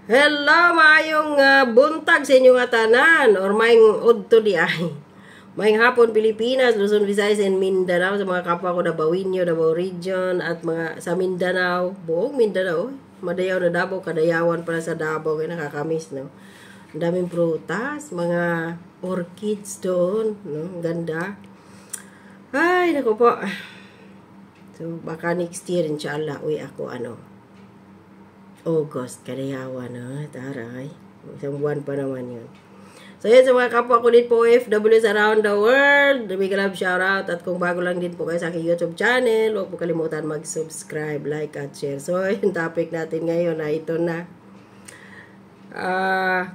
Hello, maayong buntag sa inyong tanan or maayong udto di ay. Maayong hapon Pilipinas, Luzon, Visayas, and Mindanao sa mga kapwa ko Dabawenyo, Davao Region at mga sa Mindanao, buong Mindanao. Madayaw na Davao, kadayawan para sa Davao, kaya nakakamiss, no? Ang daming prutas, mga orchids doon, no? Ganda. Ay, naku po. So, baka next year, inshallah, uwi ako, August, kadayawan, no? Taray. Isang buwan pa naman yun. So, yun sa mga kapwa ko din po, OFWs around the world. Big love, shoutout. At kung bago lang din po kayo sa aking YouTube channel, huwag po kalimutan mag-subscribe, like, at share. So, yung topic natin ngayon na ito na.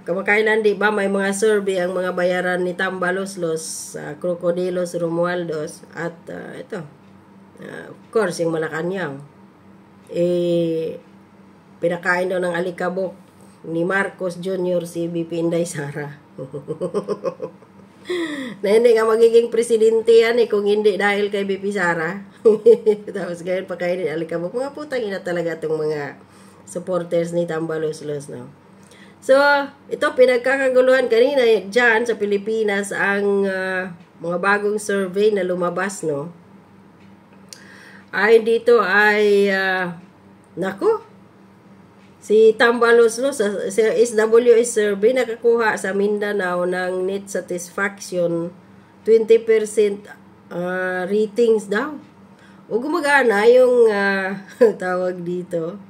Kamakailan, di ba, may mga survey ang mga bayaran ni Tambaloslos, Crocodilos, Romualdos, at ito. Of course, yung Malacanang. Pinakain daw ng alikabok ni Marcos Jr. si BP Inday Sara. Na hindi nga magiging presidente yan kung hindi dahil kay BP Sara. Tapos ngayon pakainin ng alikabok. Mga putang ina talaga itong mga supporters ni Tambaloslos, no? So, ito pinagkakaguluhan kanina dyan sa Pilipinas ang mga bagong survey na lumabas, no? Ay dito ay naku, si Tambaloslos sa SWS survey nakakuha sa Mindanao ng net satisfaction 20% ratings daw. O gumagana yung tawag dito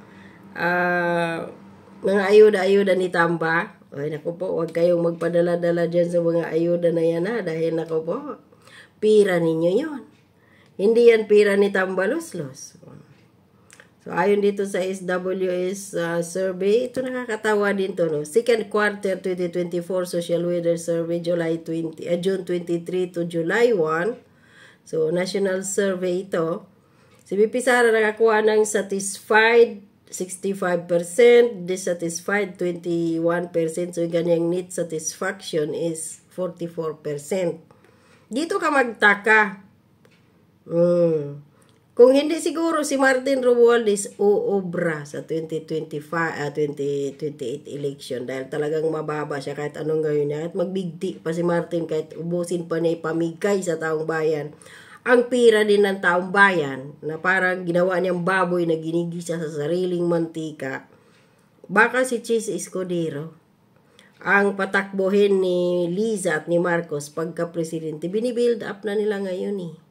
mga ayuda-ayuda ni Tamba. Ay naku po, huwag kayong magpadala-dala dyan sa mga ayuda na yan dahil naku po, pira ninyo yon. Hindi yan pira ni Tambaloslos. So, ayon dito sa SWS survey, ito nakakatawa din to, no? Second quarter 2024 social weather survey, June 23 to July 1. So, national survey ito. Si BP Sara nakakuha ng satisfied 65%, dissatisfied 21%. So, ganyang net satisfaction is 44%. Dito ka magtaka. Kung hindi siguro si Martin Romualdez uobra sa 2028 election dahil talagang mababa siya kahit anong gawin niya at magbigti pa si Martin kahit ubusin pa niya ipamigay sa taong bayan ang pira din ng taong bayan na parang ginawa niyang baboy na ginigisa sa sariling mantika. Baka si Chis Escudero ang patakbohin ni Liza at ni Marcos pagka-presidente. Binibuild up na nila ngayon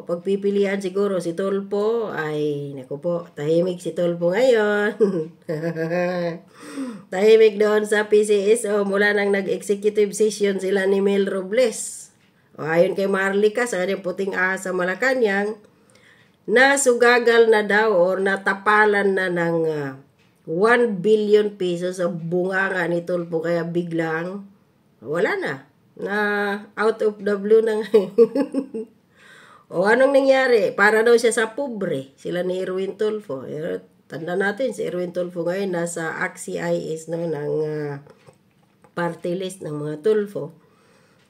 pagpipilian siguro si Tulfo ay naku po, tahimik si Tulfo ngayon. Tahimik doon sa PCSO mula nang nag-executive session sila ni Mel Robles. Ayon kay Marlica sa kanyang puting ahas sa Malacanang, nasugagal na daw or natapalan na ng 1 billion pesos sa bunganga ni Tulfo kaya biglang wala na out of the blue na ngayon. O anong nangyari? Para daw siya sa pobre. Sila ni Erwin Tulfo. Tanda natin, si Erwin Tulfo ngayon nasa AXIS ng party list ng mga Tulfo.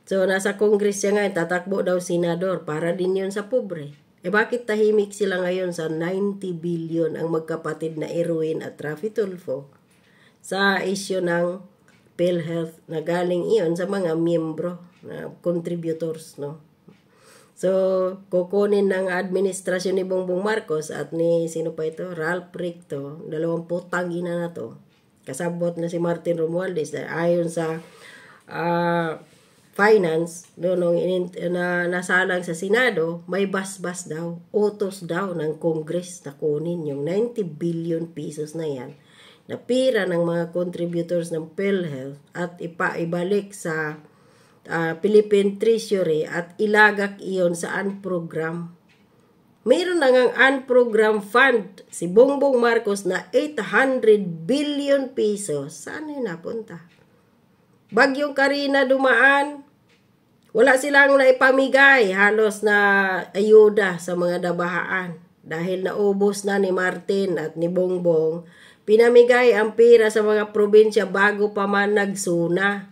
So, nasa Congress siya ngayon, tatakbo daw senador. Para din yun sa pobre. Bakit tahimik sila ngayon sa 90 billion ang magkapatid na Erwin at Rafi Tulfo sa issue ng PhilHealth na galing iyon sa mga miyembro na contributors, no? So, kukunin ng administrasyon ni Bongbong Marcos at ni, sino pa ito? Ralph Recto, 20 tangina na to. Kasabot na si Martin Romualdez. Ayon sa finance, doon na nasalang sa Senado, may basbas daw, utos daw ng Congress na kunin yung 90 billion pesos na yan, na pira ng mga contributors ng PhilHealth at ibalik sa Philippine Treasury at ilagak iyon sa unprogram. Mayroon na ngang unprogram fund si Bongbong Marcos na 800 billion pesos. Saan yun napunta? Bagyong Karina dumaan, wala silang naipamigay halos na ayuda sa mga dabahaan dahil naubos na ni Martin at ni Bongbong. Pinamigay ang pira sa mga probinsya bago pa man nagsuna.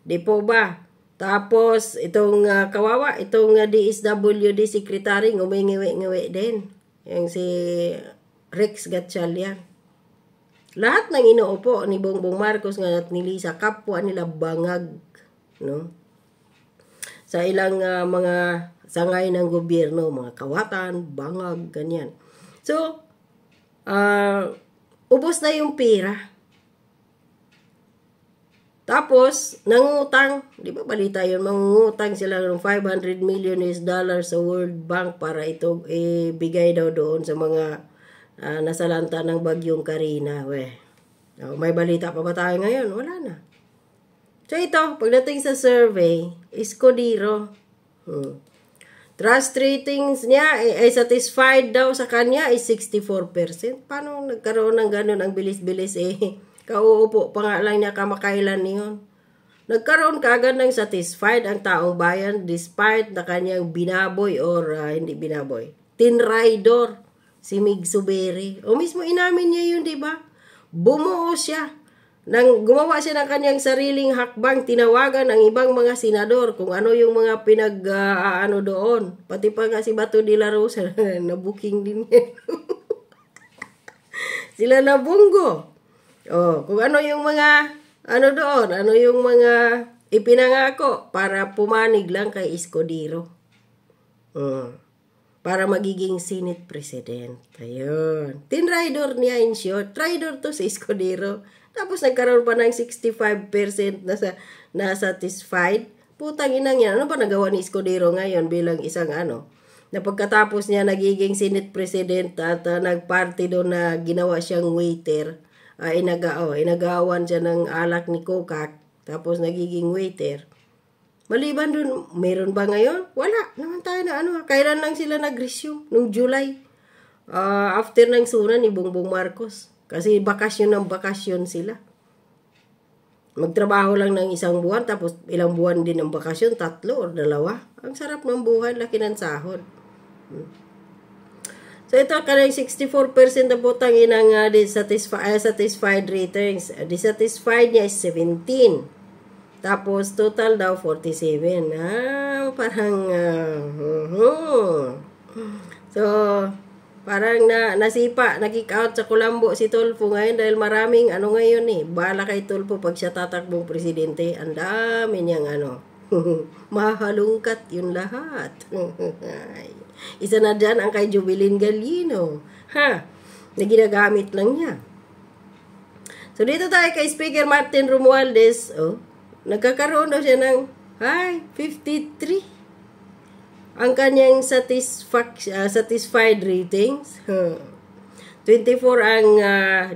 Di po ba? Tapos, itong kawawa, itong DSWD secretary, ngumingiwi-ngiwi din. Yung si Rex Gatchalian. Lahat ng inuupo ni Bongbong Marcos nga at ni Lisa, kapwa nila bangag, no? Sa ilang mga sangay ng gobyerno, mga kawatan, bangag, ganyan. So, ubos na yung pera. Tapos, nangutang, di ba balita yun, mangungutang sila ng $500 million sa World Bank para ito bigay daw doon sa mga nasalanta ng bagyong Karina. May balita pa ba tayo ngayon? Wala na. So ito, pagdating sa survey, Escudero. Trust ratings niya, satisfied daw sa kanya is 64%. Paano nagkaroon ng ganun ang bilis-bilis Kauupo pa nga lang niya kamakailan niyon. Nagkaroon kaagad ng satisfied ang taong bayan despite na kanyang binaboy or hindi binaboy. Tinraidor si Mig Zubiri. O mismo inamin niya yun, di ba? Bumuo siya. Gumawa siya ng kanyang sariling hakbang, tinawagan ang ibang mga senador kung ano yung mga ano doon. Pati pa nga si Bato de la Rosa, na-booking din yan. Sila nabunggo. Kung ano yung mga, doon, ano yung mga ipinangako para pumanig lang kay Escudero. Para magiging Senate President. Ayun. Tinraidor niya in short. Traidor to si Escudero. Tapos nagkaroon pa ng 65% na satisfied. Putang inang yan. Ano ba nagawa ni Escudero ngayon bilang isang na pagkatapos niya nagiging Senate President at nagparty doon na ginawa siyang waiter. Inagawan siya ng alak ni Kokak, tapos nagiging waiter. Maliban dun, meron ba ngayon? Wala naman tayo na kailan lang sila nag-resume? Nung July. After ng suna ni Bongbong Marcos. Kasi bakasyon sila. Magtrabaho lang ng isang buwan, tapos ilang buwan din ng bakasyon, 3 or 2. Ang sarap ng buhay, laki ng sahod. So ito, kanang 64% na butang inang satisfied ratings. Dissatisfied niya is 17. Tapos total daw 47. Parang So parang nasipa, nag-kick out sa Colombo si Tulfo ngayon dahil maraming ngayon bala kay Tulfo pag siya tatakbong presidente. Ang dami niyang mahalungkat yun lahat. Isa na dyan ang kay Jubilin Gallino. Na ginagamit lang niya. So, dito tayo kay Speaker Martin Romualdez. Nagkakaroon daw siya ng 53. Ang kanyang satisfied ratings. 24 ang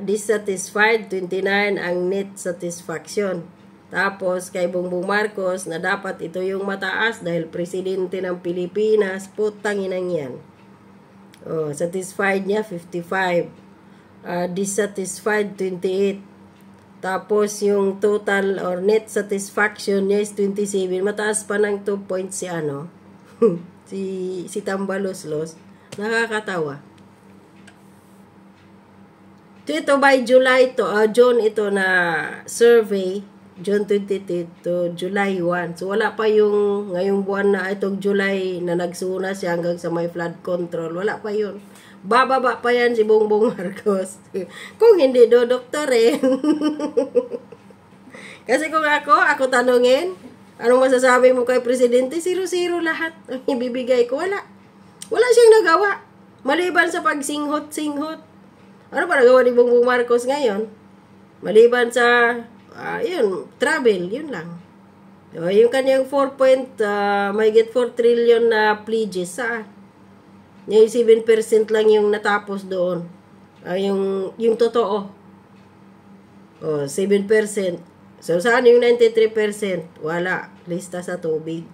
dissatisfied, 29 ang net satisfaction. Tapos, kay Bongbong Marcos, na dapat ito yung mataas dahil presidente ng Pilipinas, putang inang yan. Satisfied niya, 55. Dissatisfied, 28. Tapos, yung total or net satisfaction niya is 27. Mataas pa ng 2 points si Tambaloslos. Nakakatawa. Ito by July June ito na survey. June 22 to July 1. So, wala pa yung ngayong buwan na itong July na nagsuna siya hanggang sa may flood control. Wala pa yun. Bababa pa yan si Bongbong Marcos. Kung hindi doktorin. Kasi kung ako tanungin, anong masasabi mo kay Presidente? 0-0 lahat. Ang ibibigay ko, wala. Wala siyang nagawa. Maliban sa pagsinghot-singhot. Ano pa nagawa ni Bongbong Marcos ngayon? Maliban sa travel, yun lang. Yung kanyang 4 trillion na pledges, saan? Yung 7% lang yung natapos doon. Yung totoo. 7%. So, saan yung 93%? Wala. Lista sa tubig.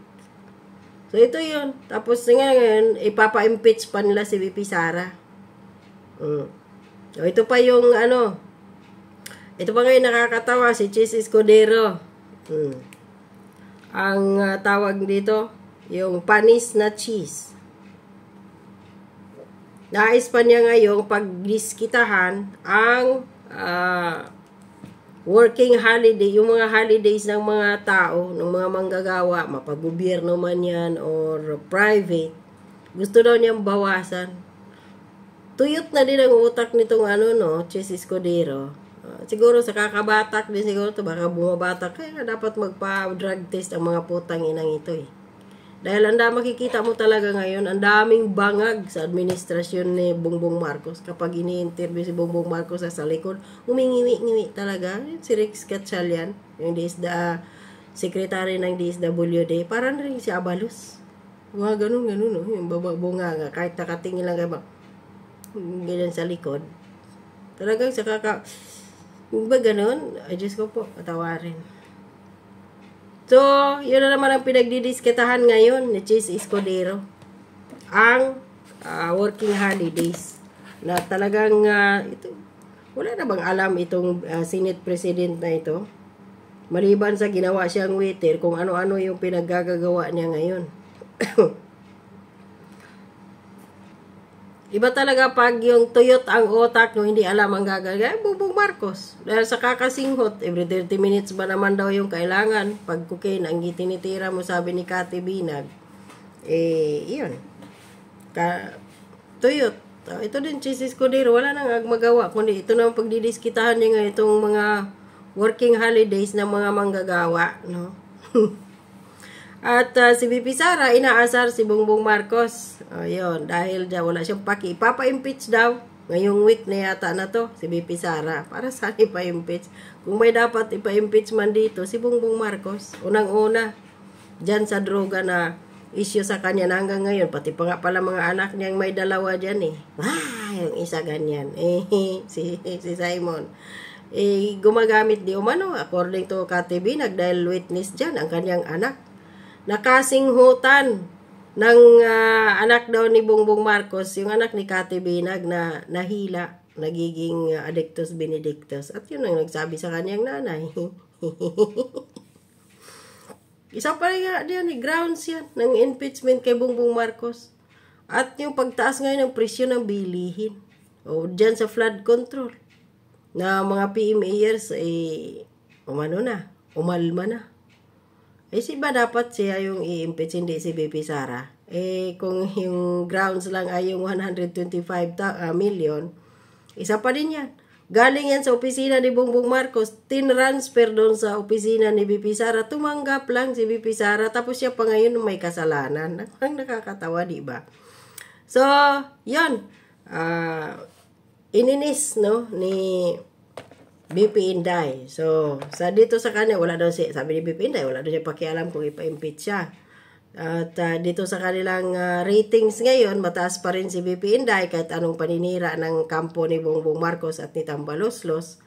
So, ito yun. Tapos ngayon, ipapa-impeach pa nila si VP Sara. So, ito pa yung ito pa ngayon nakakatawa, si Cheese Escudero. Ang tawag dito, yung panis na cheese. Nais pa niya ngayong pagdiskitahan ang working holiday, yung mga holidays ng mga tao, ng mga manggagawa, mapag-gobyerno man yan or private. Gusto daw niyang bawasan. Tuyot na din ang utak nitong Cheese Escudero. Siguro sa kakabatak din siguro to, baka bumabatak. Kaya nga dapat magpa-drug test ang mga putang inang ito eh. Dahil makikita mo talaga ngayon, ang daming bangag sa administrasyon ni Bongbong Marcos. Kapag ini-interview si Bongbong Marcos sa likod, umingiwi-ngiwi talaga. Si Rex Gatchalian, yung secretary ng DSWD, parang rin si Abalos. Ganun, no? Yung bunga nga, kahit nakatingin lang kayo, ganyan sa likod. Talagang sa ba ganun? Ay, Diyos ko po, patawarin. So, yun na naman ang pinagdidisketahan ngayon ni Chis Escudero. Ang working holidays. Na talagang, ito, wala na bang alam itong Senate President na ito? Maliban sa ginawa siyang waiter, kung ano-ano yung pinaggagawa niya ngayon. Iba talaga pag yung tuyot ang otak no, hindi alam ang gagawin. Bongbong Marcos. Dahil sa kakasinghot, every 30 minutes ba naman daw yung kailangan? Pag cocaine, ang gitinitira mo, sabi ni Cathy Binag. Iyon. Tuyot. Ito din, Chis Escudero, wala nang magawa. Kundi ito naman pagdidiskitahan niya nga itong mga working holidays ng mga manggagawa. No? At si VP Sara, inaasar si Bongbong Marcos. Ayun, dahil dyan wala siyang paki. Ipapa-impeach daw. Ngayong week na yata na to, si VP Sara. Para saan ipa-impeach? Kung may dapat ipa-impeach man dito, si Bongbong Marcos. Unang-una, dyan sa droga na issue sa kanya na hanggang ngayon. Pati pa nga pala mga anak niyang may dalawa dyan eh. Yung isa ganyan. Si Simon. Gumagamit di umano, according to Cathy Binag, dahil witness dyan ang kanyang anak. Nakasinghutan ng anak daw ni Bongbong Marcos, yung anak ni Cathy Binag na nahila, nagiging addictus benedictus. At yun ang nagsabi sa kanyang nanay. Isa pa rin nga diyan, grounds yan ng impeachment kay Bongbong Marcos. At yung pagtaas ngayon ng presyo ng bilihin. O dyan sa flood control. Na mga PMAers, umalma na. Ba dapat siya yung i-impeach, hindi si VP Sara? Kung yung grounds lang ay yung 125 million, isa pa din yan. Galing yan sa opisina ni Bongbong Marcos, tinransfer doon sa opisina ni VP Sara, tumanggap lang si VP Sara, tapos siya pa ngayon may kasalanan. Ang nakakatawa, di ba? So, yan. Ininis, no, ni BP Inday. So, dito sa kanya, wala daw siya, sabi ni BP Inday, wala daw siya pakialam kung ipa-impeach siya. At dito sa kanilang ratings ngayon, mataas pa rin si BP Inday kahit anong paninira ng kampo ni Bongbong Marcos at ni Tambaloslos.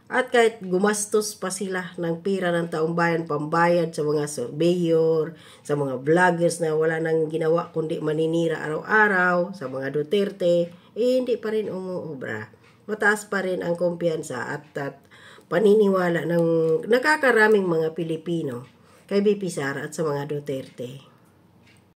At kahit gumastos pa sila ng pira ng taong bayan, pambayad sa mga surveyor, sa mga vloggers na wala nang ginawa kundi maninira araw-araw, sa mga Duterte, hindi pa rin umuubra. Mataas pa rin ang kumpiyansa at paniniwala ng nakakaraming mga Pilipino kay BP Sara at sa mga Duterte.